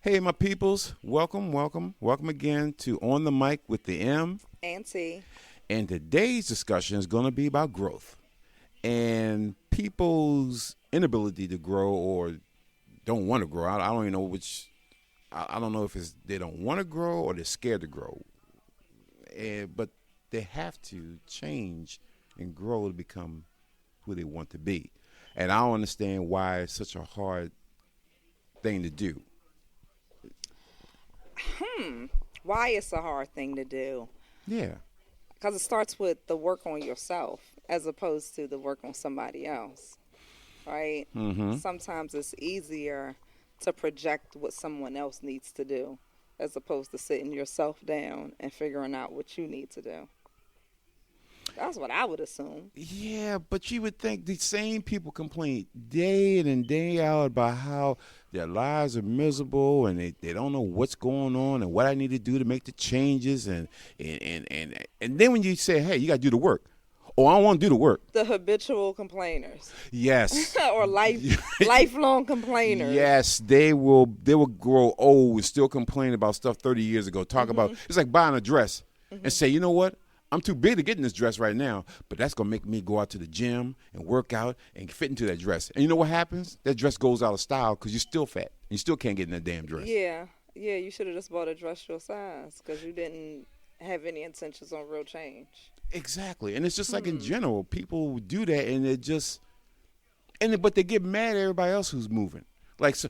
Hey, my peoples, welcome again to On the Mic with the M. Auntie. And today's discussion is going to be about growth and people's inability to grow or don't want to grow. I don't even know which. I don't know if it's they don't want to grow or they're scared to grow. But they have to change and grow to become who they want to be. And I don't understand why it's such a hard thing to do. Why it's a hard thing to do? Yeah. Because it starts with the work on yourself as opposed to the work on somebody else, right? Mm-hmm. Sometimes it's easier to project what someone else needs to do as opposed to sitting yourself down and figuring out what you need to do. That's what I would assume. Yeah, but you would think the same people complain day in and day out about how their lives are miserable and they don't know what's going on and what I need to do to make the changes and then when you say, hey, you got to do the work. Oh, I don't want to do the work. The habitual complainers Yes. or lifelong complainers. Yes, they will grow old and still complain about stuff 30 years ago. Talk about it's like buying a dress and say, you know what? I'm too big to get in this dress right now, but that's going to make me go out to the gym and work out and fit into that dress. And you know what happens? That dress goes out of style because you're still fat. You still can't get in that damn dress. Yeah, you should have just bought a dress your size because you didn't have any intentions on real change. Exactly. And it's just like in general, people do that and but they get mad at everybody else who's moving. Like, so,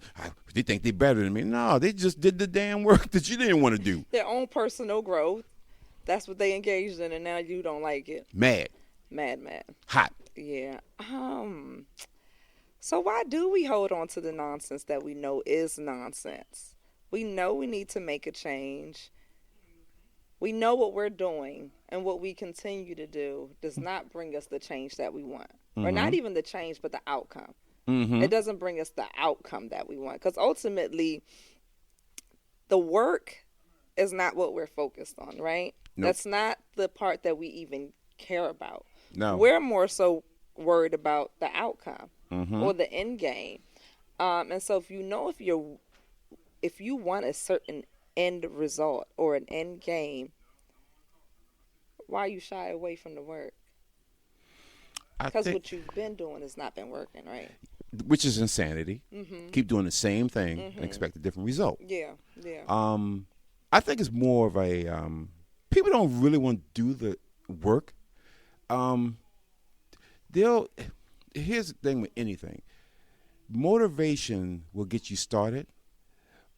they think they're better than me. No, they just did the damn work that you didn't want to do. Their own personal growth. That's what they engaged in, and now you don't like it. Mad. Mad. Hot. Yeah. So why do we hold on to the nonsense that we know is nonsense? We know we need to make a change. We know what we're doing, and what we continue to do does not bring us the change that we want. Or not even the change, but the outcome. It doesn't bring us the outcome that we want. Because ultimately, the work is not what we're focused on, right? Nope. That's not the part that we even care about. No. We're more so worried about the outcome or the end game. And so if you want a certain end result or an end game, why you shy away from the work? Because what you've been doing has not been working, right? Which is insanity. Keep doing the same thing and expect a different result. Yeah. I think it's more of a people don't really want to do the work. Here's the thing with anything. Motivation will get you started,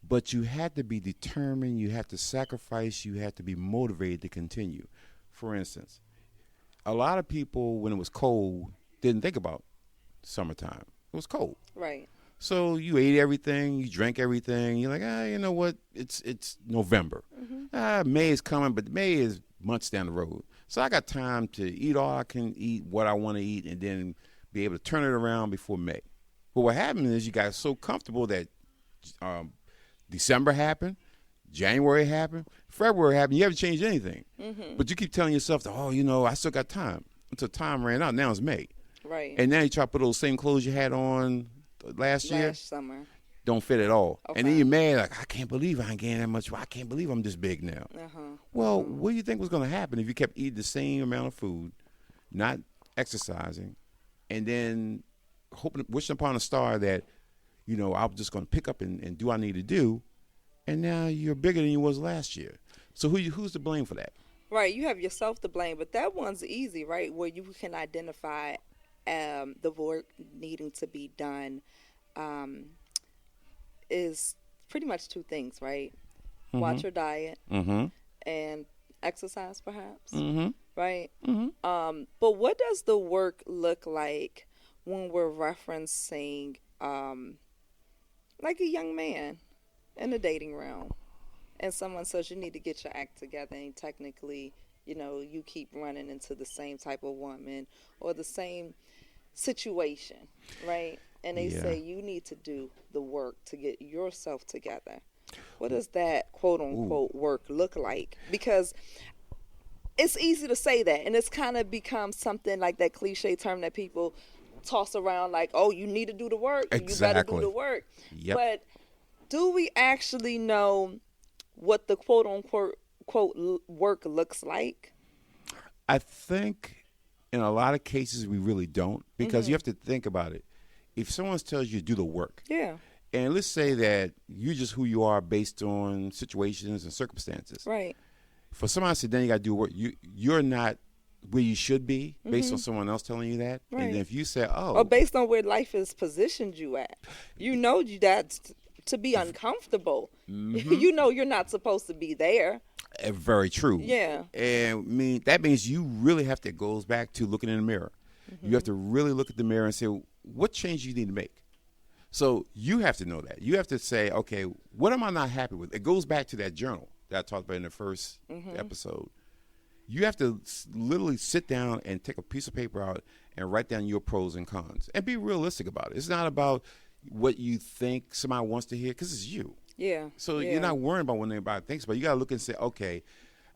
but you have to be determined, you have to sacrifice, you have to be motivated to continue. For instance, a lot of people when it was cold didn't think about summertime. It was cold. Right. So you ate everything, you drank everything. You're like, you know what? It's November. May is coming, but May is months down the road. So I got time to eat all I can eat, what I want to eat, and then be able to turn it around before May. But what happened is you got so comfortable that December happened, January happened, February happened. You haven't changed anything. But you keep telling yourself, that, I still got time. Until time ran out. Now it's May. Right. And now you try to put those same clothes you had on last year. Last summer. Don't fit at all. Okay. And then you're mad, like, I can't believe I ain't gaining that much. I can't believe I'm this big now. Well, what do you think was going to happen if you kept eating the same amount of food, not exercising, and then wishing upon a star that, I'm just going to pick up and do what I need to do, and now you're bigger than you was last year. So who's to blame for that? Right. You have yourself to blame, but that one's easy, right? Where you can identify the work needing to be done is pretty much two things, right? Watch your diet and exercise, perhaps, right? But what does the work look like when we're referencing like a young man in the dating realm and someone says you need to get your act together and technically, you keep running into the same type of woman or the same situation, right? And they say you need to do the work to get yourself together. What does that quote unquote work look like? Because it's easy to say that, and it's kind of become something like that cliche term that people toss around like, oh, you need to do the work. Exactly. You better do the work. Yep. But do we actually know what the quote unquote work looks like? I think in a lot of cases we really don't, because you have to think about it. If someone tells you to do the work, Yeah. and let's say that you're just who you are based on situations and circumstances. Right. For someone to say, then you got to do work, you're not where you should be based on someone else telling you that. Right. And then if you say, oh. Or based on where life has positioned you at. You know that's to be uncomfortable. You know you're not supposed to be there. Very true. Yeah. And that means you really have to, it goes back to looking in the mirror. You have to really look at the mirror and say, what change you need to make? So you have to know that. You have to say, okay, what am I not happy with? It goes back to that journal that I talked about in the first episode. You have to literally sit down and take a piece of paper out and write down your pros and cons and be realistic about it. It's not about what you think somebody wants to hear, because it's you. Yeah. So you're not worrying about what anybody thinks, but you got to look and say, okay,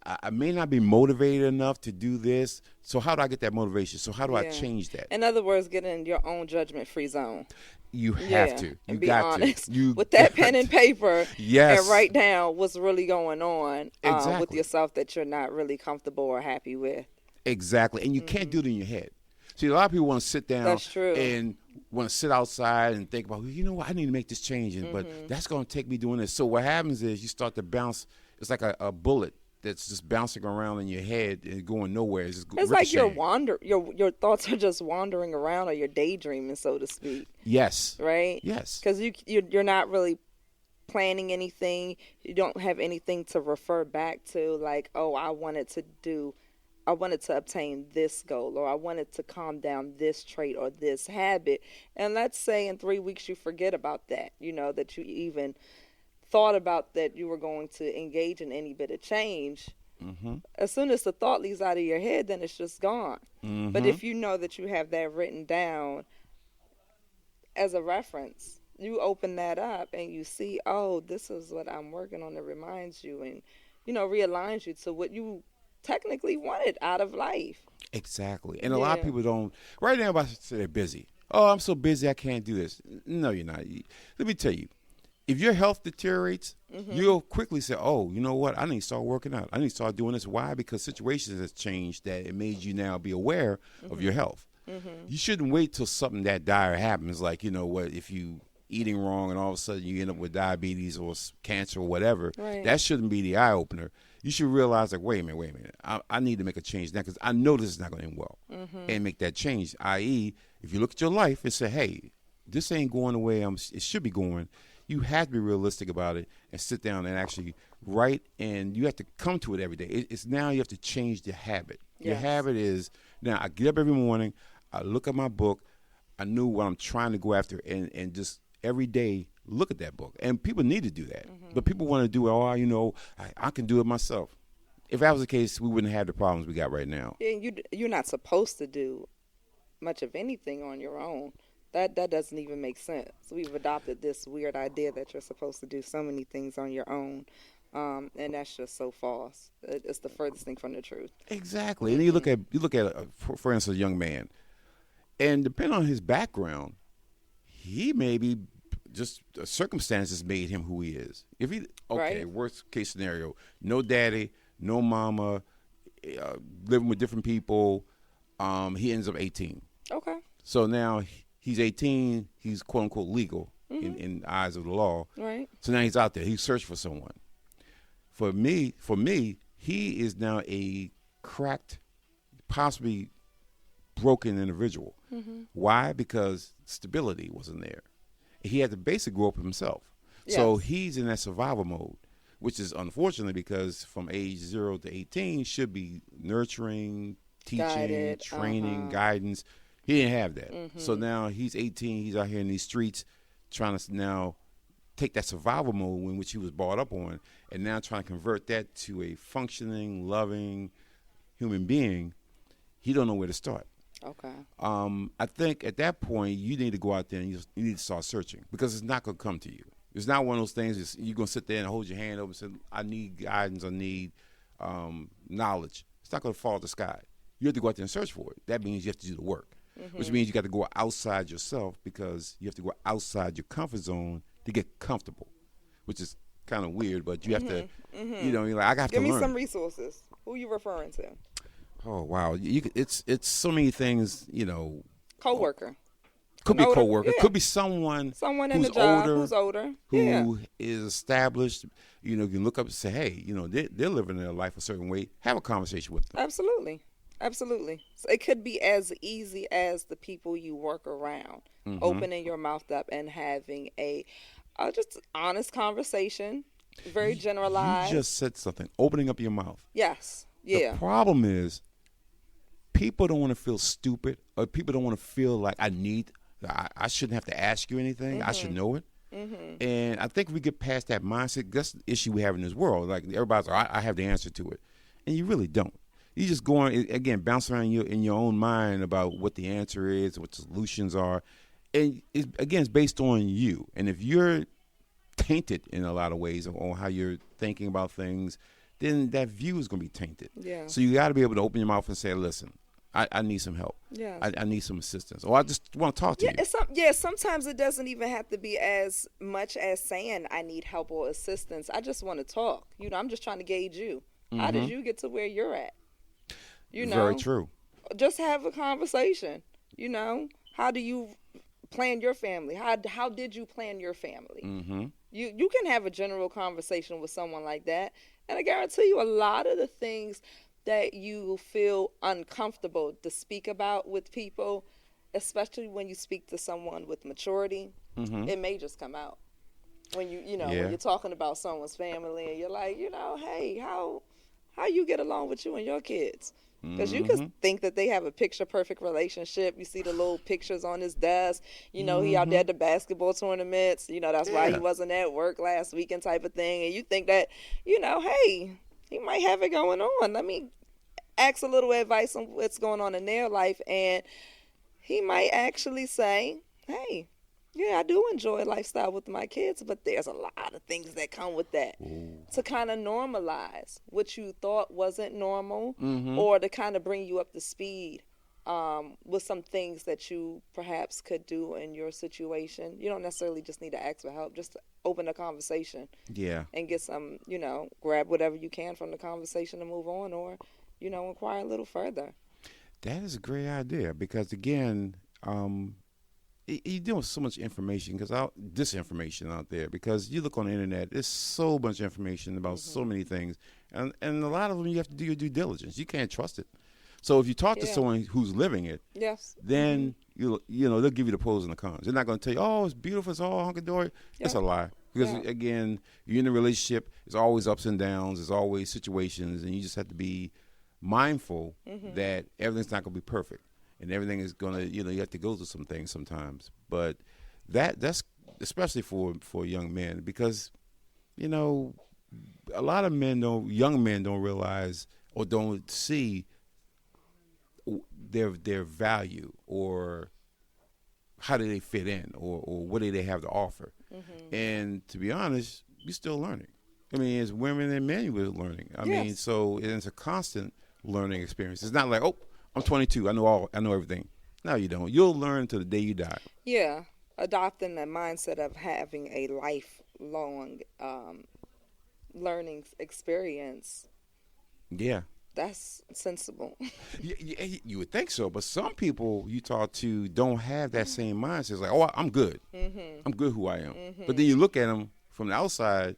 I may not be motivated enough to do this. So how do I get that motivation? So how do I change that? In other words, get in your own judgment-free zone. You have to. You and be got honest to. You with that pen and paper. Yes. And write down what's really going on with Exactly. yourself that you're not really comfortable or happy with. Exactly. And you can't do it in your head. See, a lot of people want to sit down That's true. and want to sit outside and think about, you know what, I need to make this change, but that's going to take me doing this. So what happens is you start to bounce. It's like a bullet that's just bouncing around in your head and going nowhere. It's like your thoughts are just wandering around, or you're daydreaming, so to speak. Yes. Right? Yes. Because you're not really planning anything. You don't have anything to refer back to, like, oh, I wanted to obtain this goal, or I wanted to calm down this trait or this habit. And let's say in 3 weeks you forget about that, that you even thought about that you were going to engage in any bit of change. As soon as the thought leaves out of your head, then it's just gone. But if you know that you have that written down as a reference, you open that up and you see, oh, this is what I'm working on. That reminds you and, realigns you to what you technically wanted out of life. Exactly. And a lot of people don't. Right now, I say they're busy. Oh, I'm so busy, I can't do this. No, you're not. Let me tell you. If your health deteriorates, you'll quickly say, oh, you know what? I need to start working out. I need to start doing this. Why? Because situations have changed that it made you now be aware of your health. You shouldn't wait till something that dire happens, like, you know what, if you eating wrong and all of a sudden you end up with diabetes or cancer or whatever. Right. That shouldn't be the eye-opener. You should realize, like, wait a minute. I need to make a change now because I know this is not going to end well. And make that change, i.e., if you look at your life and say, hey, this ain't going the way it should be going, you have to be realistic about it and sit down and actually write, and you have to come to it every day. It's now you have to change the habit. Yes. Your habit is, now I get up every morning, I look at my book, I knew what I'm trying to go after, and just every day look at that book. And people need to do that. But people want to do it, I can do it myself. If that was the case, we wouldn't have the problems we got right now. And you're not supposed to do much of anything on your own. That doesn't even make sense. We've adopted this weird idea that you're supposed to do so many things on your own, and that's just so false. It's the furthest thing from the truth. Exactly. And you look at for instance, a young man, and depending on his background, he maybe just circumstances made him who he is. If he worst case scenario, no daddy, no mama, living with different people, he ends up 18. Okay. So now he's 18. He's quote unquote legal in the eyes of the law. Right. So now he's out there. He's searching for someone. For me, he is now a cracked, possibly broken individual. Why? Because stability wasn't there. He had to basically grow up himself. Yes. So he's in that survival mode, which is unfortunately because from age 0 to 18 should be nurturing, teaching, guided, training, guidance. He didn't have that. So now he's 18. He's out here in these streets trying to now take that survival mode in which he was brought up on and now trying to convert that to a functioning, loving human being. He don't know where to start. Okay. I think at that point you need to go out there and you need to start searching because it's not going to come to you. It's not one of those things you're going to sit there and hold your hand over and say, I need guidance, I need knowledge. It's not going to fall out the sky. You have to go out there and search for it. That means you have to do the work, which means you got to go outside yourself because you have to go outside your comfort zone to get comfortable. which is kind of weird, but you have to, you're like, I got to Give learn. me some resources. Who you referring to? Oh, wow. It's so many things, Coworker. Could be older, coworker. yeah. Could be someone In the job older, who's older. who is established. You can look up and say, hey, they're living their life a certain way. Have a conversation with them. Absolutely. So it could be as easy as the people you work around, opening your mouth up and having a just honest conversation, very generalized. You just said something. Opening up your mouth. Yes. Yeah. The problem is people don't want to feel stupid, or people don't want to feel like I shouldn't have to ask you anything. I should know it. And I think if we get past that mindset, that's the issue we have in this world. Like everybody's like, I have the answer to it. And you really don't. You just going, again, bounce around in your own mind about what the answer is, what the solutions are. And it's based on you. And if you're tainted in a lot of ways on how you're thinking about things, then that view is going to be tainted. Yeah. So you got to be able to open your mouth and say, listen, I need some help. Yes. I need some assistance. Or I just want to talk to you. Sometimes it doesn't even have to be as much as saying I need help or assistance. I just want to talk. I'm just trying to gauge you. How did you get to where you're at? Very true. Just have a conversation. How do you plan your family? How did you plan your family? You can have a general conversation with someone like that. And I guarantee you a lot of the things that you feel uncomfortable to speak about with people, especially when you speak to someone with maturity, it may just come out. When when you're talking about someone's family and you're like, hey, how you get along with you and your kids? Because you could think that they have a picture-perfect relationship. You see the little pictures on his desk. He out there at the basketball tournaments. That's why he wasn't at work last weekend type of thing. And you think that, hey, he might have it going on. Let me ask a little advice on what's going on in their life. And he might actually say, hey, yeah, I do enjoy lifestyle with my kids, but there's a lot of things that come with that. To kind of normalize what you thought wasn't normal, or to kind of bring you up to speed with some things that you perhaps could do in your situation. You don't necessarily just need to ask for help, just open a conversation. Yeah. And get some, grab whatever you can from the conversation and move on, or, inquire a little further. That is a great idea because, again, you're dealing with so much information, disinformation out there, because you look on the internet, there's so much information about so many things, and a lot of them you have to do your due diligence. You can't trust it. So if you talk to someone who's living it, then they'll give you the pros and the cons. They're not going to tell you, oh, it's beautiful, it's all hunky-dory. It's a lie. Because, again, you're in a relationship, there's always ups and downs, there's always situations, and you just have to be mindful that everything's not going to be perfect. And everything is going to, you have to go through some things sometimes. But that's especially for young men, because, a lot of young men don't realize or don't see their value, or how do they fit in, or what do they have to offer. And to be honest, we're still learning. I mean, as women and men, we're learning. I mean, so it's a constant learning experience. It's not like, oh, I'm 22. I know everything. No, you don't. You'll learn to the day you die. Yeah, adopting the mindset of having a lifelong learning experience. Yeah, that's sensible. You would think so, but some people you talk to don't have that same mindset. It's like, oh, I'm good. I'm good who I am. But then you look at them from the outside,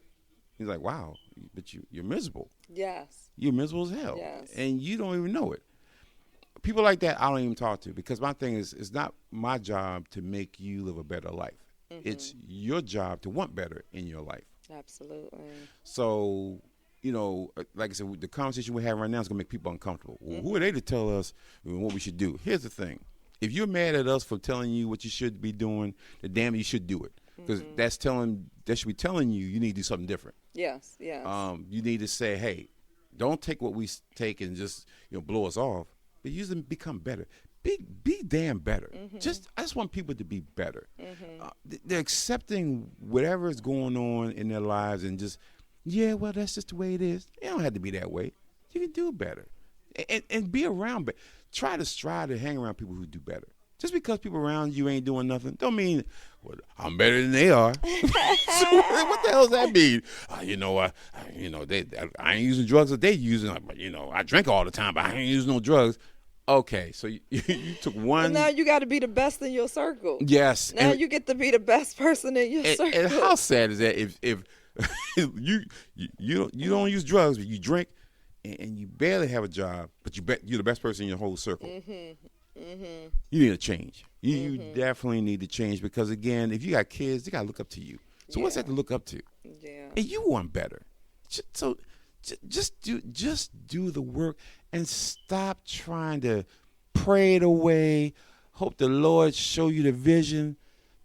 he's like, wow, but you're miserable. Yes. You're miserable as hell. Yes. And you don't even know it. People like that I don't even talk to, because my thing is, it's not my job to make you live a better life. It's your job to want better in your life. Absolutely. So, like I said, the conversation we're having right now is going to make people uncomfortable. Well, who are they to tell us what we should do? Here's the thing. If you're mad at us for telling you what you should be doing, then damn it, you should do it. Because that should be telling you need to do something different. Yes, yes. You need to say, hey, don't take what we take and just blow us off. But use them, become better. Be damn better. I just want people to be better. They're accepting whatever is going on in their lives and just, well, that's just the way it is. It don't have to be that way. You can do better. And be around better. Try to strive to hang around people who do better. Just because people around you ain't doing nothing, don't mean I'm better than they are. So what the hell does that mean? I ain't using drugs that they using. But I drink all the time, but I ain't using no drugs. Okay, so you took one. But now you got to be the best in your circle. Yes. Now you get to be the best person in your circle. And how sad is that if you don't use drugs, but you drink and you barely have a job, but you're the best person in your whole circle. You need to change. You definitely need to change because, again, if you got kids, they got to look up to you. So what's that to look up to? Yeah. And you want better. So just do the work and stop trying to pray it away. Hope the Lord show you the vision.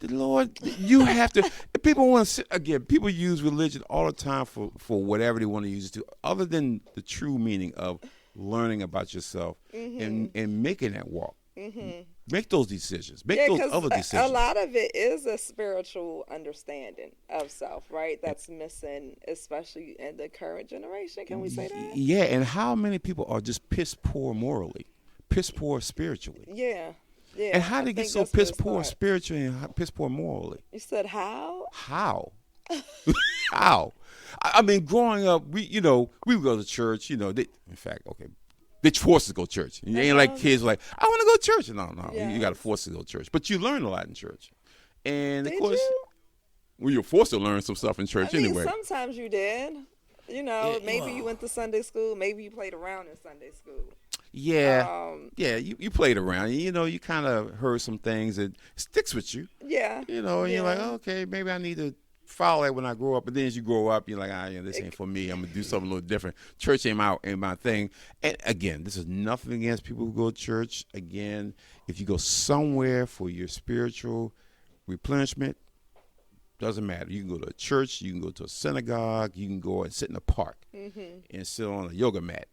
The Lord, you have to. People want to again. People use religion all the time for whatever they want to use it to, other than the true meaning of learning about yourself and making that walk. Make those decisions. Make those other decisions. A lot of it is a spiritual understanding of self, right? That's missing, especially in the current generation. Can we say that? Yeah, and how many people are just piss poor morally, piss poor spiritually? Yeah. Yeah. And how did they get so piss poor spiritually and piss poor morally? You said how? How? How? I mean, growing up, we would go to church. They forced us to go to church. It ain't like kids like, I want to go to church. No. Yes. You got to force to go to church. But you learn a lot in church. And of course, you're forced to learn some stuff in church anyway. Sometimes you did. Maybe you went to Sunday school. Maybe you played around in Sunday school. Yeah. You played around. You kind of heard some things that sticks with you. Yeah. And you're like, okay, maybe I need to follow that when I grow up. But then as you grow up, you're like, this ain't for me. I'm going to do something a little different. Church ain't my thing. And again, this is nothing against people who go to church. Again, if you go somewhere for your spiritual replenishment, doesn't matter. You can go to a church. You can go to a synagogue. You can go and sit in a park and sit on a yoga mat.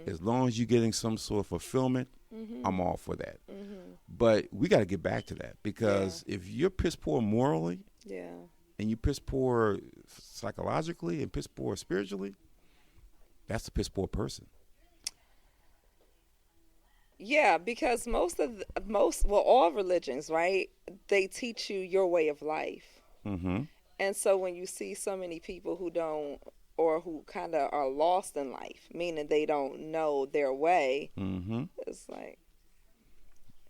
As long as you're getting some sort of fulfillment, I'm all for that. But we got to get back to that because if you're piss poor morally, and you piss poor psychologically and piss poor spiritually, that's a piss poor person. Yeah, because all religions, right? They teach you your way of life. And so when you see so many people who don't, or who kind of are lost in life, meaning they don't know their way, it's like,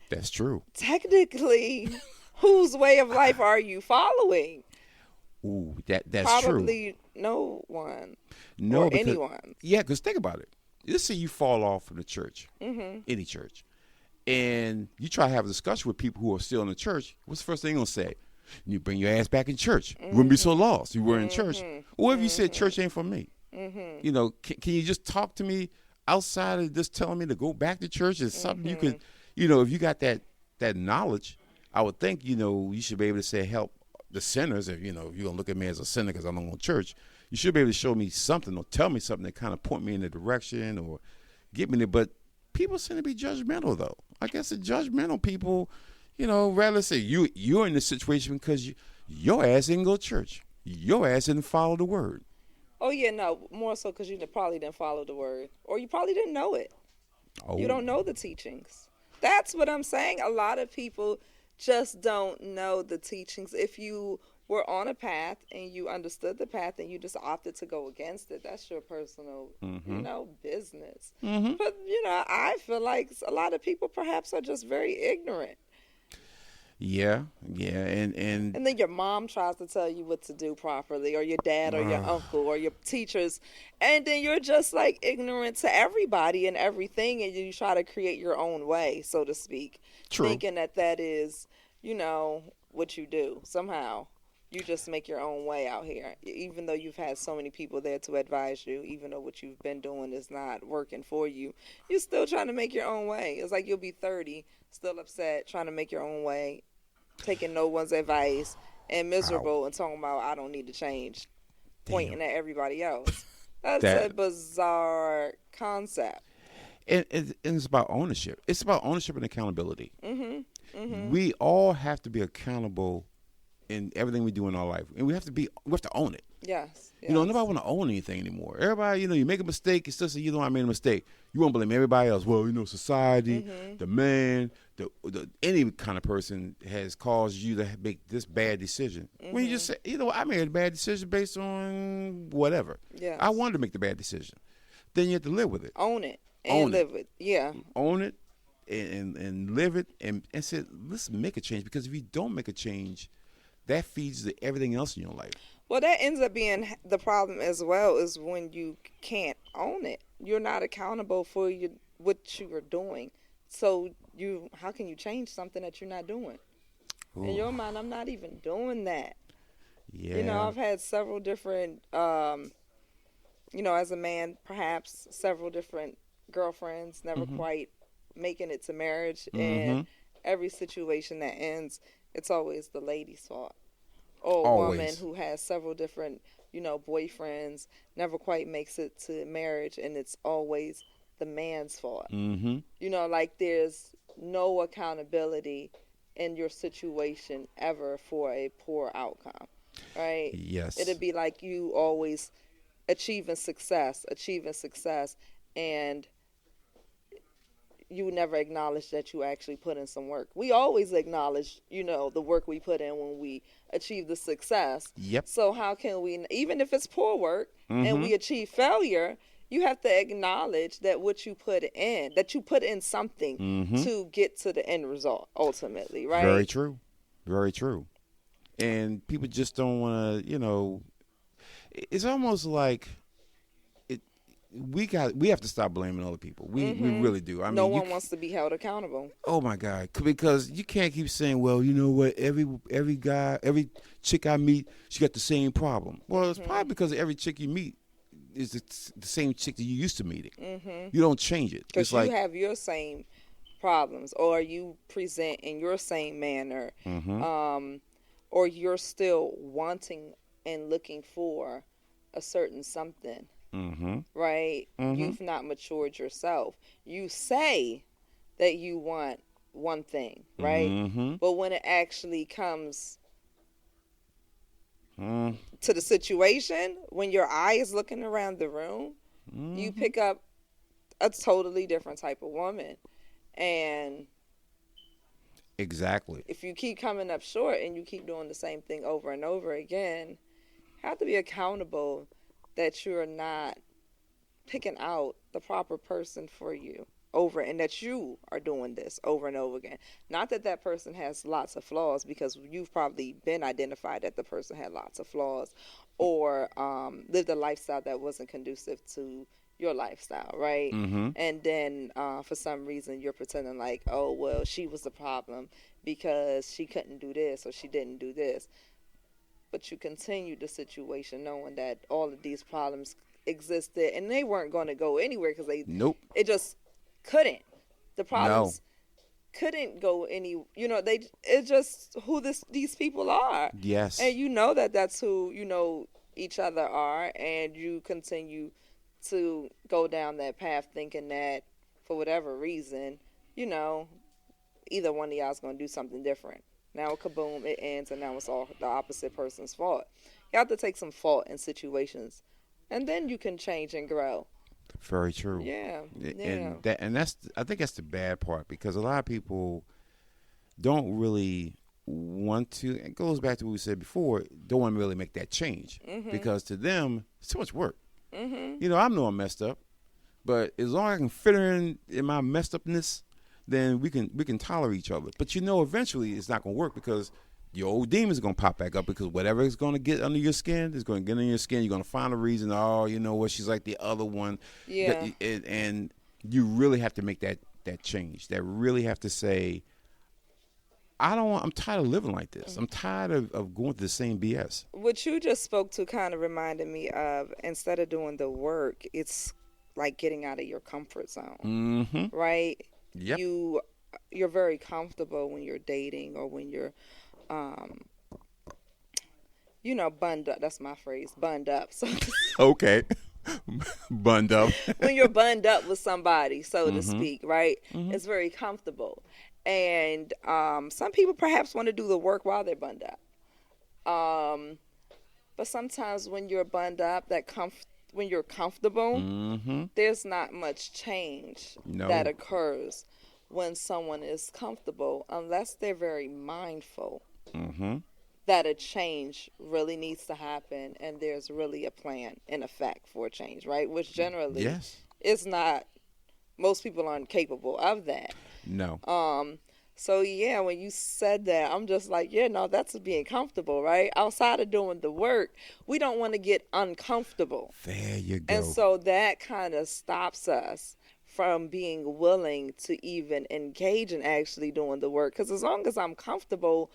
that's true. Technically, whose way of life are you following? Ooh, that's probably true. Probably no one. No, or anyone. Yeah, because think about it. Let's say you fall off from the church, any church, and you try to have a discussion with people who are still in the church. What's the first thing you're going to say? You bring your ass back in church. You wouldn't be so lost. You were in church. Or if you said church ain't for me. Can you just talk to me outside of just telling me to go back to church? Is something you could, if you got that knowledge, I would think, you should be able to say help the sinners. If you're going to look at me as a sinner because I'm not in church, you should be able to show me something or tell me something that kind of point me in the direction or get me there. But people seem to be judgmental, though. I guess the judgmental people, rather say you're in this situation because your ass didn't go to church. Your ass didn't follow the word. Oh, yeah, no, more so because you probably didn't follow the word. Or you probably didn't know it. Oh. You don't know the teachings. That's what I'm saying. A lot of people just don't know the teachings. If you were on a path and you understood the path and you just opted to go against it, that's your personal, business. But, I feel like a lot of people perhaps are just very ignorant. Yeah, and then your mom tries to tell you what to do properly, or your dad, or your uncle, or your teachers, and then you're just like ignorant to everybody and everything, and you try to create your own way, so to speak. True. Thinking that is, what you do. Somehow, you just make your own way out here, even though you've had so many people there to advise you. Even though what you've been doing is not working for you, you're still trying to make your own way. It's like you'll be 30, still upset, trying to make your own way, taking no one's advice, and miserable and talking about I don't need to change, pointing at everybody else. That's a bizarre concept. And it's about ownership. It's about ownership and accountability. We all have to be accountable in everything we do in our life, and we have to own it. Yes. You know, nobody want to own anything anymore. Everybody, you make a mistake, it's just you know I made a mistake. You won't blame everybody else. Well, society, the man, the any kind of person has caused you to make this bad decision. When you just say, I made a bad decision based on whatever. Yes. I wanted to make the bad decision. Then you have to live with it. Own it and live it. Yeah. Own it and live it and say, let's make a change. Because if you don't make a change, that feeds to everything else in your life. Well, that ends up being the problem as well, is when you can't own it. You're not accountable for what you are doing. So how can you change something that you're not doing? Ooh. In your mind, I'm not even doing that. Yeah. I've had several different, as a man, perhaps several different girlfriends, never quite making it to marriage. And every situation that ends, it's always the lady's fault. Or a woman who has several different, boyfriends, never quite makes it to marriage, and it's always the man's fault. Like there's no accountability in your situation ever for a poor outcome, right? Yes. It'd be like you always achieving success, and you never acknowledge that you actually put in some work. We always acknowledge, the work we put in when we achieve the success. Yep. So how can we, even if it's poor work and we achieve failure, you have to acknowledge that what you put in, that you put in something to get to the end result ultimately, right? Very true. Very true. And people just don't want to, it's almost like we have to stop blaming other people. We really do. No one wants to be held accountable. Oh my God! Because you can't keep saying, "Well, you know what? Every chick I meet, she got the same problem." Well, it's probably because every chick you meet is the same chick that you used to meeting. You don't change it. Because you have your same problems, or you present in your same manner, or you're still wanting and looking for a certain something. Right? You've not matured yourself. You say that you want one thing, right? But when it actually comes to the situation, when your eye is looking around the room, you pick up a totally different type of woman. And exactly, if you keep coming up short and you keep doing the same thing over and over again, you have to be accountable that you're not picking out the proper person for you and that you are doing this over and over again. Not that person has lots of flaws, because you've probably been identified that the person had lots of flaws or lived a lifestyle that wasn't conducive to your lifestyle, right? And then for some reason you're pretending like, oh, well, she was the problem because she couldn't do this or she didn't do this. But you continue the situation knowing that all of these problems existed and they weren't going to go anywhere because it just couldn't. The problems couldn't go any. It's just who these people are. Yes. And that's who each other are, and you continue to go down that path thinking that for whatever reason, either one of y'all is going to do something different. Now, kaboom, it ends, and now it's all the opposite person's fault. You have to take some fault in situations, and then you can change and grow. Very true. Yeah. And I think that's the bad part, because a lot of people don't really want to. It goes back to what we said before. Don't want to really make that change because to them it's too much work. I know I'm messed up, but as long as I can fit in my messed upness, then we can tolerate each other. But eventually it's not going to work, because your old demons are going to pop back up, because whatever is going to get under your skin is going to get under your skin. You're going to find a reason. Oh, you know what? She's like the other one. Yeah. And you really have to make that change. That really have to say, I'm tired of living like this. I'm tired of going through the same BS. What you just spoke to kind of reminded me of, instead of doing the work, it's like getting out of your comfort zone. Right? Yep. You're very comfortable when you're dating or when you're bunned up. That's my phrase, bunned up. So okay. Bunned up. When you're bunned up with somebody, so to speak, right? It's very comfortable. And some people perhaps want to do the work while they're bunned up. But sometimes when you're bundled up, when you're comfortable, there's not much change that occurs when someone is comfortable, unless they're very mindful that a change really needs to happen and there's really a plan in effect for a change, right? Which generally is not, most people aren't capable of that. No. So yeah, when you said that, I'm just like, yeah, no, that's being comfortable, right? Outside of doing the work, we don't want to get uncomfortable. There you go. And so that kind of stops us from being willing to even engage in actually doing the work. Because as long as I'm comfortable,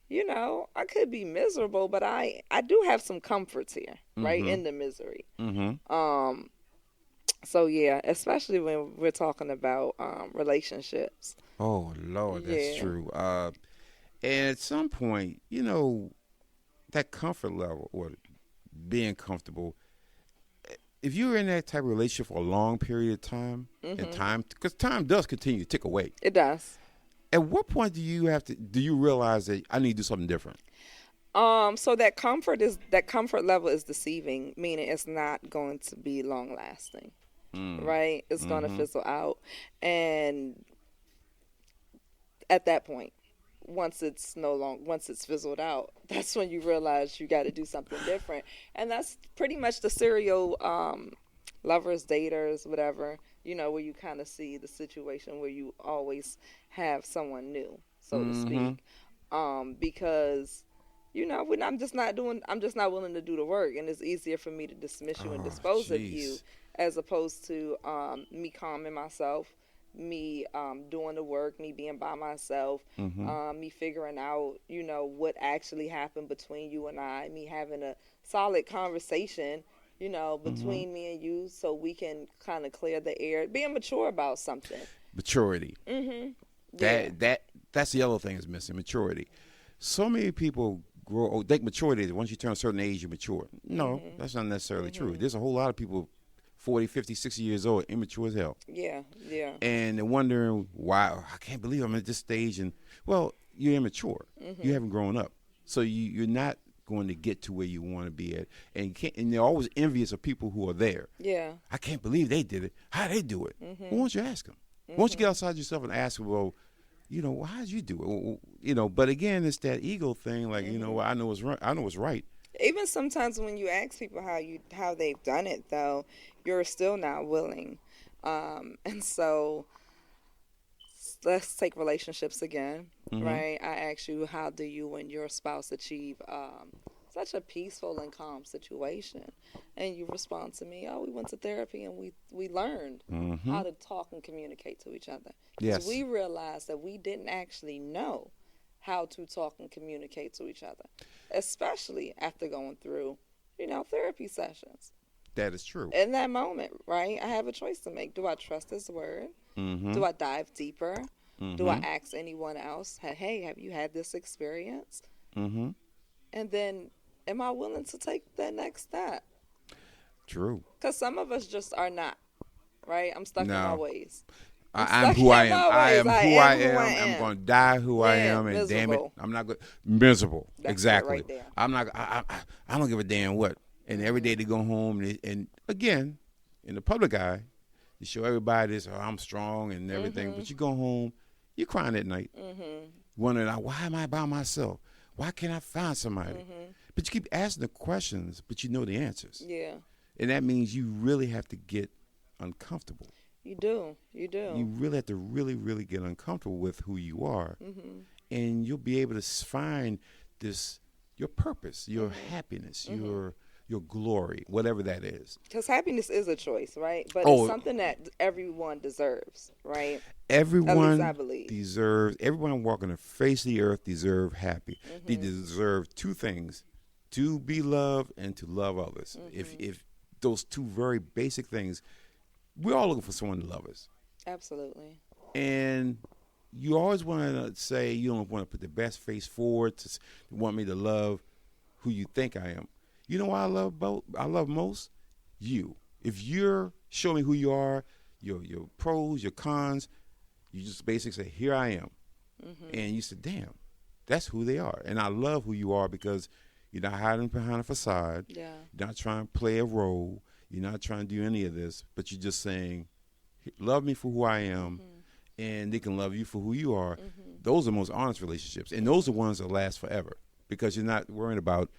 you know, I could be miserable, but I do have some comforts here, right, in the misery. So yeah, especially when we're talking about relationships. Oh Lord, that's true. And at some point, you know, that comfort level or being comfortable, if you're in that type of relationship for a long period of time, because time does continue to tick away. It does. At what point do you realize that I need to do something different? So that comfort level is deceiving, meaning it's not going to be long lasting, right? It's going to fizzle out, and at that point, once it's fizzled out, that's when you realize you got to do something different, and that's pretty much the serial lovers, daters, whatever. You know, where you kind of see the situation where you always have someone new, so to speak, because, you know, I'm just not willing to do the work, and it's easier for me to dismiss you and dispose of you, as opposed to me calming myself, me doing the work, me being by myself, me figuring out, you know, what actually happened between you and I, me having a solid conversation, you know, between me and you, so we can kind of clear the air, being mature about something. Maturity. That's the other thing that's missing, maturity. So many people think maturity is once you turn a certain age, you mature. No, that's not necessarily true. There's a whole lot of people 40, 50, 60 years old, immature as hell. Yeah. And they're wondering why, I can't believe I'm at this stage. And, well, you're immature. You haven't grown up. So you're not going to get to where you want to be at. And they're always envious of people who are there. Yeah. I can't believe they did it. How'd they do it? Well, why don't you ask them? Why don't you get outside yourself and ask them, well, you know, well, how'd you do it? Well, you know, but again, it's that ego thing. Like, you know, well, I know what's right. Even sometimes when you ask people how they've done it, though, you're still not willing. And so let's take relationships again, right? I ask you, how do you and your spouse achieve such a peaceful and calm situation? And you respond to me, oh, we went to therapy and we learned how to talk and communicate to each other. Yes. So we realized that we didn't actually know how to talk and communicate to each other, especially after going through, you know, therapy sessions. That is true. In that moment, right, I have a choice to make. Do I trust his word? Do I dive deeper? Do I ask anyone else, hey, have you had this experience? And then am I willing to take that next step? True. Because some of us just are not, right? I'm stuck in my ways. I'm who I am. I am who I am. I'm going to die who I am, and damn it, I'm not good. Miserable. That's exactly. Right there. I'm not. I don't give a damn what. And every day they go home, and again, in the public eye, you show everybody this. Oh, I'm strong and everything. But you go home, you're crying at night, wondering, why am I by myself? Why can't I find somebody? But you keep asking the questions, but you know the answers. Yeah. And that means you really have to get uncomfortable. You do. You really have to really get uncomfortable with who you are. And you'll be able to find your purpose, your happiness, your glory, whatever that is. Because happiness is a choice, right? But it's something that everyone deserves, right? Everyone At least I deserves, everyone walking the face of the earth deserves happy. They deserve two things, to be loved and to love others. If those two very basic things, we're all looking for someone to love us. Absolutely. And you always want to say you don't want to put the best face forward to want me to love who you think I am. You know what I love most? You. If you're showing me who you are, your pros, your cons, you just basically say, here I am. And you say, damn, that's who they are. And I love who you are because, You're not hiding behind a facade. Yeah. You're not trying to play a role. You're not trying to do any of this, but you're just saying, love me for who I am, and they can love you for who you are. Those are the most honest relationships, and those are the ones that last forever because you're not worrying about,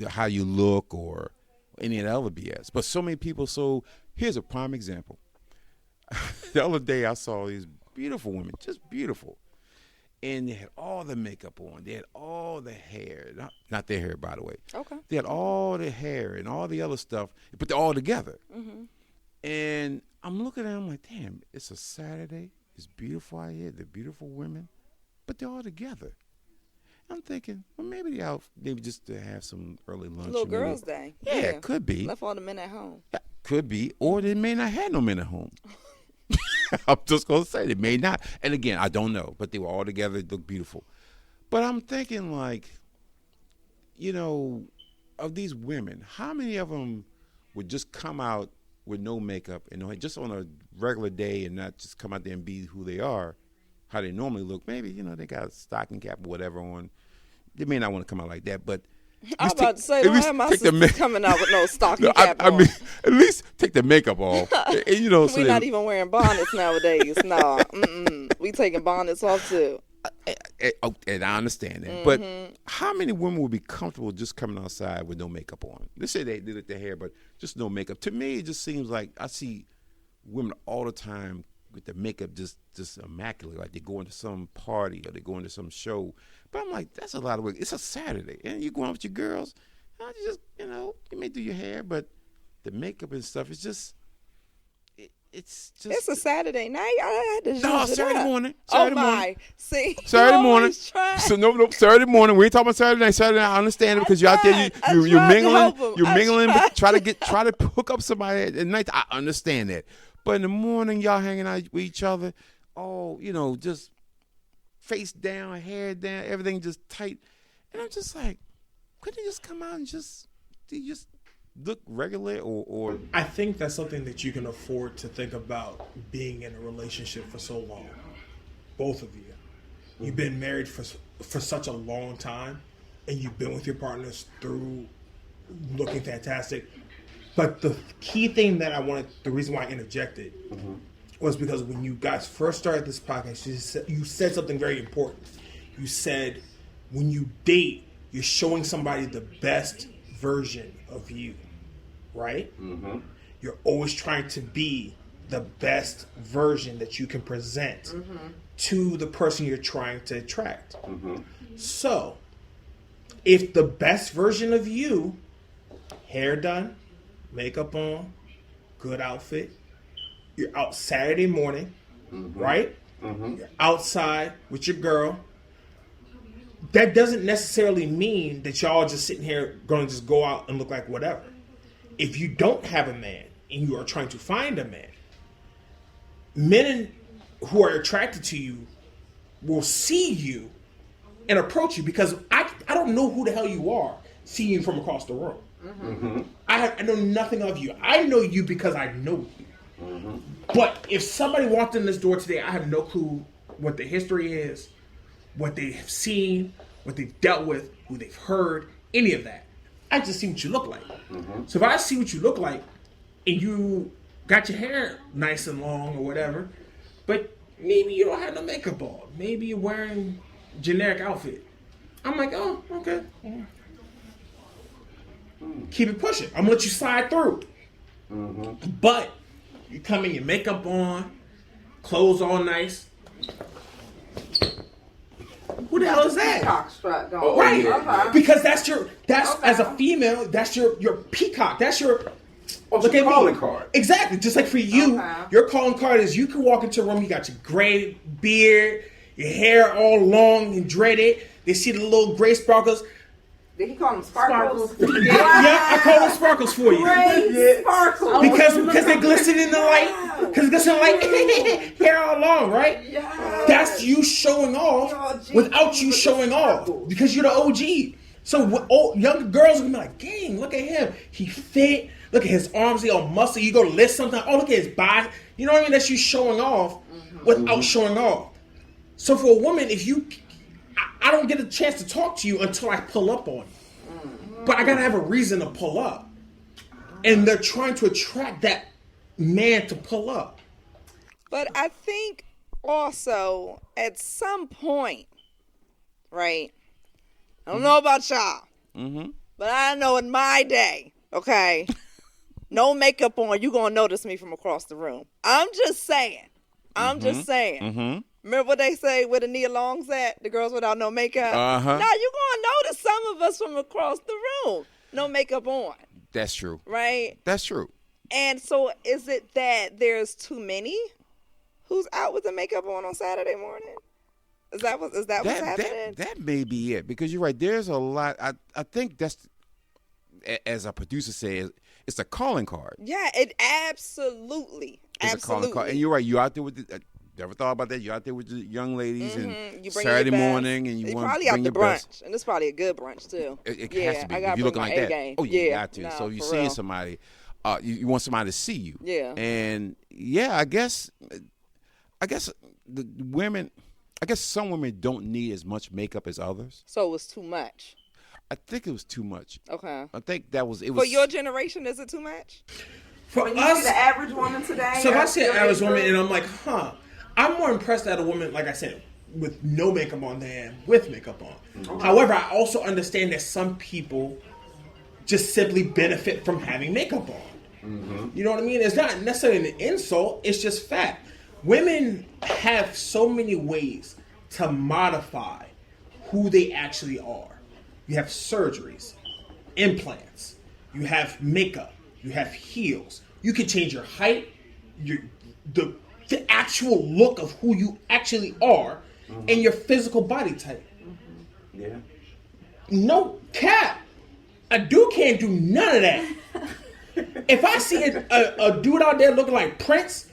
how you look or any of the other BS. But so many people. So here's a prime example. The other day I saw these beautiful women, just beautiful. And they had all the makeup on. They had all the hair. Not their hair, by the way. Okay. They had all the hair and all the other stuff, but they're all together. And I'm looking at them like, damn, it's a Saturday. It's beautiful out here. They're beautiful women, but they're all together. I'm thinking, well, maybe they're out maybe just to have some early lunch. Little girls' day. Yeah, it could be. Left all the men at home. Could be. Or they may not have no men at home. I'm just going to say they may not. And again, I don't know, but they were all together. They look beautiful. But I'm thinking like, of these women, how many of them would just come out with no makeup and just on a regular day and not just come out there and be who they are, how they normally look? Maybe, they got a stocking cap or whatever on. They may not want to come out like that, but I'm about to say, don't have my sister coming out with no stocking cap on. I mean, at least take the makeup off. And, We're not even wearing bonnets nowadays. No, we taking bonnets off too. And I understand that. But how many women would be comfortable just coming outside with no makeup on? Let's say they did their hair, but just no makeup. To me, it just seems like I see women all the time with the makeup just immaculate, like they go into some party or they go into some show. But I'm like, that's a lot of work. It's a Saturday, and you're going out with your girls. You just, you may do your hair, but the makeup and stuff is just, it's just. It's a Saturday night. I had to Saturday morning. Saturday morning. See, Saturday morning. So no, Saturday morning. We ain't talking about Saturday night. Saturday night, I understand it because you're out there, you're mingling, try to hook up somebody at night. I understand that, but in the morning, y'all hanging out with each other. Oh, just face down, hair down, everything just tight. And I'm just like, couldn't you just come out and just look regular or I think that's something that you can afford to think about being in a relationship for so long. Both of you. You've been married for such a long time and you've been with your partners through looking fantastic. But the key thing that the reason why I interjected was because when you guys first started this podcast, you said something very important. You said when you date, you're showing somebody the best version of you, right? You're always trying to be the best version that you can present to the person you're trying to attract. So, if the best version of you, hair done, makeup on, good outfit, you're out Saturday morning, right? You're outside with your girl. That doesn't necessarily mean that y'all just sitting here going to just go out and look like whatever. If you don't have a man and you are trying to find a man, men who are attracted to you will see you and approach you because I don't know who the hell you are seeing you from across the room. I know nothing of you. I know you because I know you. But if somebody walked in this door today, I have no clue what the history is, what they have seen, what they've dealt with, who they've heard, any of that. I just see what you look like. So if I see what you look like and you got your hair nice and long or whatever, but maybe you don't have no makeup on, maybe you're wearing generic outfit, I'm like, oh, okay. Keep it pushing. I'm gonna let you slide through. But you come in, your makeup on, clothes all nice. Who the hell is that? Peacock strut going. Right. Okay. Because that's as a female, that's your peacock. That's your calling card. Exactly. Just like for you, your calling card is you can walk into a room, you got your gray beard, your hair all long and dreaded. They see the little gray sparkles. Did he call them sparkles? Yeah, I call them sparkles for you. Gray sparkles. Because they glisten in the light. Because they glisten in the light. Hair all long, right? Yeah. That's you showing off without you showing off. Because you're the OG. So younger girls are going to be like, dang, look at him. He fit. Look at his arms. He all muscle. You go to lift something. Oh, look at his body. You know what I mean? That's you showing off without showing off. So for a woman, if you... I don't get a chance to talk to you until I pull up on you. But I gotta have a reason to pull up. And they're trying to attract that man to pull up. But I think also at some point, right? I don't know about y'all, but I know in my day, okay, no makeup on, you gonna notice me from across the room. I'm just saying. Remember what they say where the Nia Longs at? The girls without no makeup? Uh-huh. Now you gonna notice some of us from across the room. No makeup on. That's true. Right? That's true. And so is it that there's too many who's out with the makeup on Saturday morning? Is that what's happening? That may be it, because you're right. There's a lot. I think that's, as a producer says, it's a calling card. Yeah, it absolutely. It's a calling card. And you're right. You're out there with never thought about that. You're out there with the young ladies and you bring Saturday morning, and you want probably to out bring the your brunch, best. and it's probably a good brunch too. It yeah, has to be. I gotta If you're looking bring like my that, A-game. oh, you got to. Nah, So you're for seeing real. somebody. You want somebody to see you. Yeah. And yeah, I guess the women. I guess some women don't need as much makeup as others. So it was too much. I think it was too much. Okay. I think it was. For your generation, is it too much? For When you us, see the average woman today. so if I see an your average age woman group, and I'm like, I'm more impressed at a woman, like I said, with no makeup on than with makeup on. However, I also understand that some people just simply benefit from having makeup on. You know what I mean? It's not necessarily an insult, it's just fact. Women have so many ways to modify who they actually are. You have surgeries, implants, you have makeup, you have heels. You can change your height, the actual look of who you actually are, and your physical body type. Yeah. No cap. A dude can't do none of that. If I see a dude out there looking like Prince,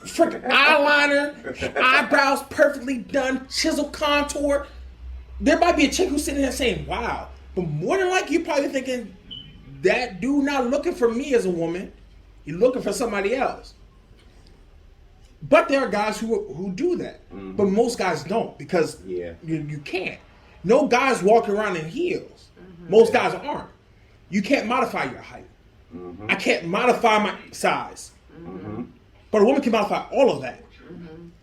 freaking eyeliner, eyebrows perfectly done, chisel contour, there might be a chick who's sitting there saying, wow. But more than likely, you're probably thinking, that dude not looking for me as a woman. He's looking for somebody else. But there are guys who do that. But most guys don't, because you can't. No guys walk around in heels. Most guys aren't. You can't modify your height. I can't modify my size. But a woman can modify all of that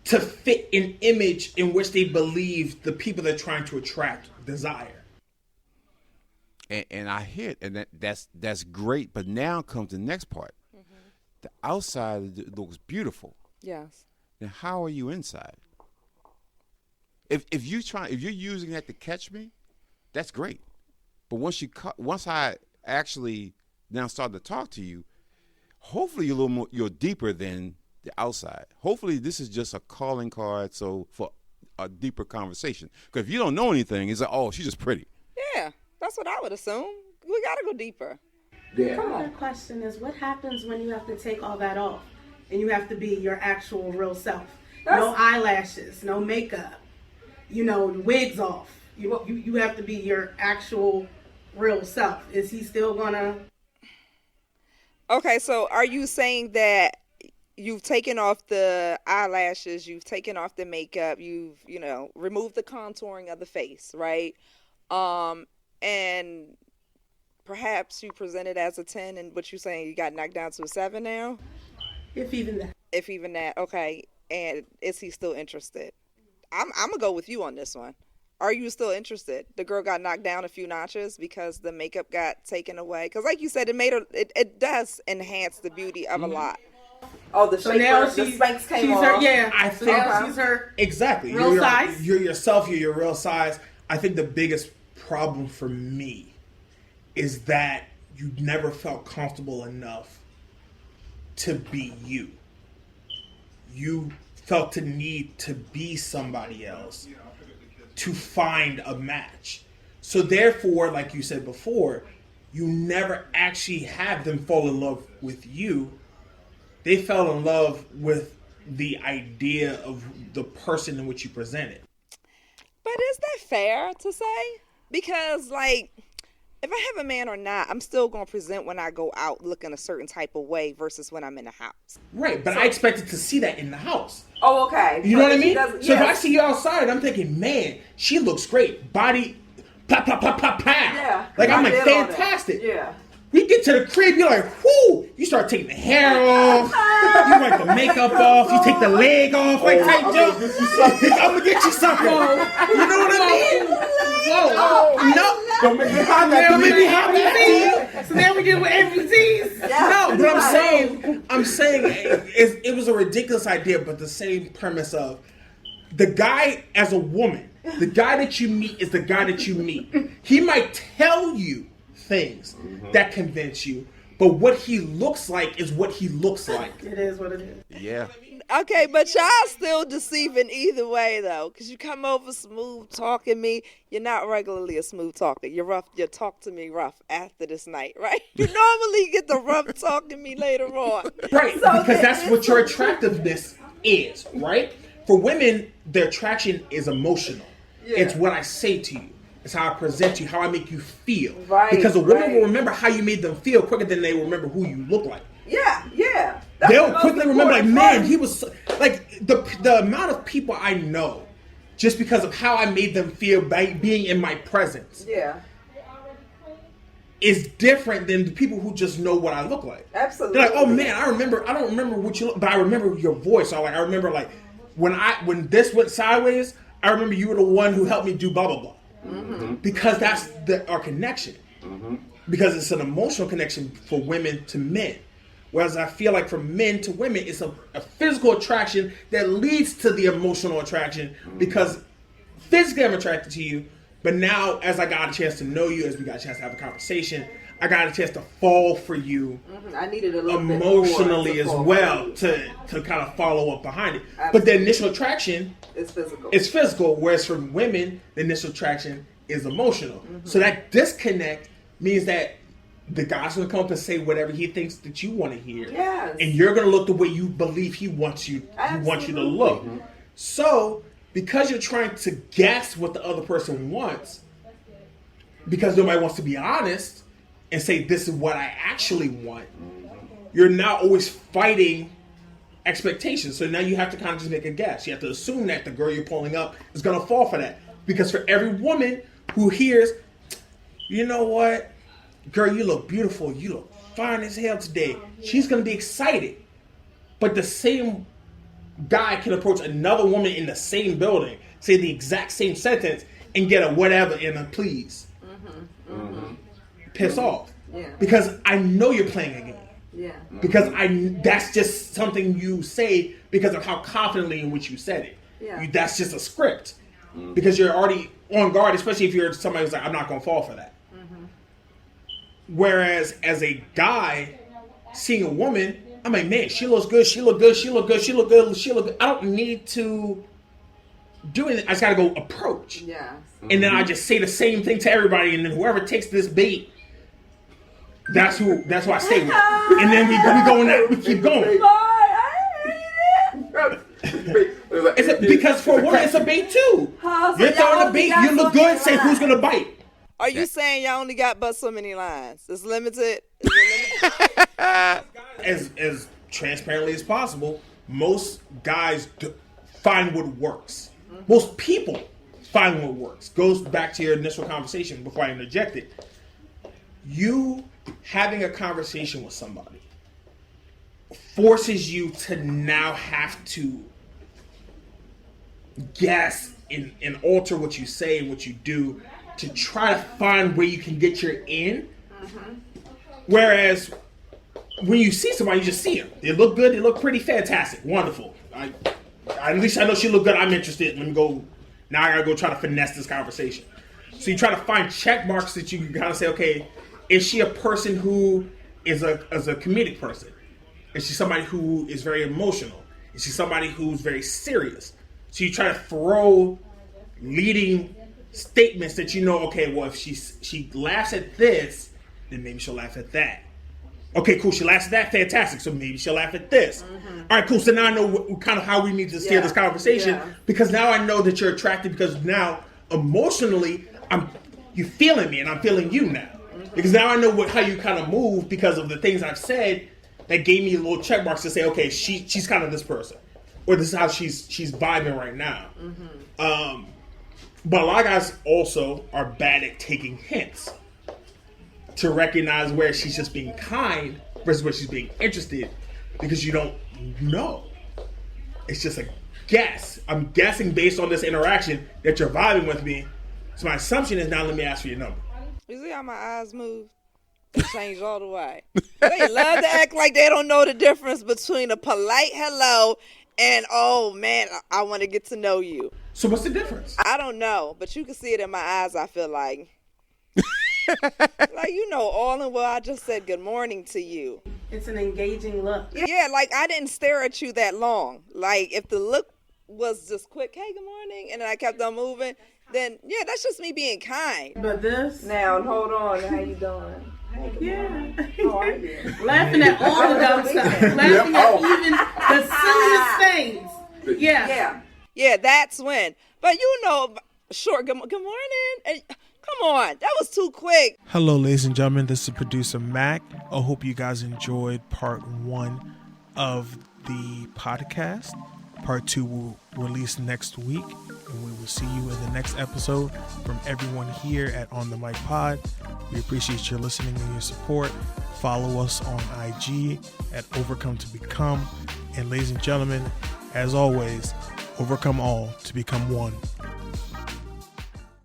to fit an image in which they believe the people they're trying to attract desire. And I hit, and that's great. But now comes the next part. The outside looks beautiful. Yes. Then how are you inside? If you're using that to catch me, that's great. But once I actually now start to talk to you, hopefully you're deeper than the outside. Hopefully this is just a calling card for a deeper conversation. Because if you don't know anything, it's like, oh, she's just pretty. Yeah, that's what I would assume. We gotta go deeper. The question is, what happens when you have to take all that off and you have to be your actual real self? No eyelashes, no makeup, wigs off. You have to be your actual real self. Is he still gonna? Okay, so are you saying that you've taken off the eyelashes, you've taken off the makeup, you've removed the contouring of the face, right? And perhaps you presented as a 10, and what you're saying, you got knocked down to a 7 now? If even that. If even that, okay. And is he still interested? I'm going to go with you on this one. Are you still interested? The girl got knocked down a few notches because the makeup got taken away. Because like you said, it does enhance the beauty of a lot. Oh, the So shaper, now the she's Spanx came she's off. her, yeah. I So think- now she's her. Exactly. Real size? You're yourself, you're your real size. I think the biggest problem for me is that you never felt comfortable enough to be you. You felt the need to be somebody else to find a match. So therefore, like you said before, you never actually had them fall in love with you. They fell in love with the idea of the person in which you presented. But is that fair to say? Because, if I have a man or not, I'm still going to present when I go out looking a certain type of way versus when I'm in the house. Right, but I expected to see that in the house. Oh, okay. You know what I mean? Yes. If I see you outside, I'm thinking, man, she looks great. Body, pop, pop, pop, pop, pop. Yeah. Like, I'm like, I did all that. fantastic. Yeah. We get to the crib, you're like, whoo! You start taking the hair off, you wipe the makeup off, you take the leg off, like type Joe. I'm gonna get you something. You know what I mean? Whoa. No. Don't make me hot. Don't make me hot. So then we get with amputees. No, but I'm saying it was a ridiculous idea, but the same premise of the guy as a woman, the guy that you meet is the guy that you meet. He might tell you things that convince you, but what he looks like is what he looks like. It is what it is. Yeah. Okay, but y'all still deceiving either way, though, because you come over smooth talking me. You're not regularly a smooth talker. You're rough. You talk to me rough after this night, right? You normally get the rough talking me later on. Right, because that's what your attractiveness is, right? For women, their attraction is emotional. Yeah. It's what I say to you. It's how I present you, how I make you feel. Right, because a woman right. will remember how you made them feel quicker than they remember who you look like. Yeah. That's They'll the most quickly remember, like, important man, part. he was so, like the amount of people I know, just because of how I made them feel by being in my presence, Yeah. is different than the people who just know what I look like. Absolutely. They're like, oh man, I don't remember what you look, but I remember your voice. Or like, I remember like when this went sideways, I remember you were the one who helped me do blah blah blah. Mm-hmm. Because that's our connection. Mm-hmm. Because it's an emotional connection for women to men. Whereas I feel like from men to women, it's a physical attraction that leads to the emotional attraction. Because physically I'm attracted to you, but now as I got a chance to know you, as we got a chance to have a conversation, I got a chance to fall for you I needed a little emotionally bit as more well to kind of follow up behind it. Absolutely. But the initial attraction It's physical. is physical, whereas for women, the initial attraction is emotional. Mm-hmm. So that disconnect means that the guy's gonna come up and say whatever he thinks that you want to hear, Yes. and you're gonna look the way you believe he wants you. He wants you to look. Mm-hmm. So because you're trying to guess what the other person wants, because nobody wants to be honest and say this is what I actually want, you're now always fighting expectations. So now you have to kind of just make a guess. You have to assume that the girl you're pulling up is going to fall for that. Because for every woman who hears, you know what, girl, you look beautiful, you look fine as hell today, she's going to be excited. But the same guy can approach another woman in the same building, say the exact same sentence, and get a whatever and a please. Piss off. Yeah. Because I know you're playing a game. Yeah. Because that's just something you say because of how confidently in which you said it. Yeah. That's just a script. Because you're already on guard, especially if you're somebody who's like, I'm not going to fall for that. Whereas as a guy, seeing a woman, I'm like, man, she looks good, she look good, she look good, she look good, she look good. I don't need to do anything. I just got to go approach. Yes. And then I just say the same thing to everybody, and then whoever takes this bait, that's who I stay with. And then we go in that, we keep going. Because for a woman, it's a bait too. So You're throwing y'all a bait, only you got look so good, many say who's lines. gonna bite. Are you saying y'all only got but so many lines? It's limited? Is it limited? As transparently as possible, most guys find what works. Most people find what works. Goes back to your initial conversation before I interject it. You having a conversation with somebody forces you to now have to guess and alter what you say and what you do to try to find where you can get your in. Whereas when you see somebody, you just see them. They look good. They look pretty fantastic. Wonderful. At least I know she look good. I'm interested. Let me go. Now I gotta go try to finesse this conversation. So you try to find check marks that you can kind of say, okay, is she a person who is a comedic person? Is she somebody who is very emotional? Is she somebody who's very serious? So you try to throw leading statements that you know, okay, well, if she laughs at this, then maybe she'll laugh at that. Okay, cool. She laughs at that. Fantastic. So maybe she'll laugh at this. All right, cool. So now I know kind of how we need to steer this conversation because now I know that you're attracted because now emotionally you're feeling me and I'm feeling you now. Because now I know how you kind of move because of the things I've said that gave me little check marks to say, okay, she's kind of this person, or this is how she's vibing right now. But a lot of guys also are bad at taking hints to recognize where she's just being kind versus where she's being interested, because you don't know. It's just a guess. I'm guessing based on this interaction that you're vibing with me. So my assumption is, now let me ask for your number. You see how my eyes move? They change all the way. They love to act like they don't know the difference between a polite hello and, oh man, I want to get to know you. So what's the difference? I don't know, but you can see it in my eyes, I feel like. Like, you know, all in well, I just said good morning to you. It's an engaging look. Yeah, like I didn't stare at you that long. Like if the look was just quick, hey, good morning, and then I kept on moving, then yeah, that's just me being kind. But this, Now, hold on. How you doing? Hey, good morning. How are you? laughing at all the dumb stuff, laughing at even the silliest things. Yeah. Yeah. Yeah, that's when. But you know, short good morning. And, come on, that was too quick. Hello, ladies and gentlemen. This is producer Mac. I hope you guys enjoyed part 1 of the podcast. Part 2 will release next week, and we will see you in the next episode. From everyone here at On the Mic Pod, we appreciate your listening and your support. Follow us on IG at Overcome to Become. And ladies and gentlemen, as always, overcome all to become one.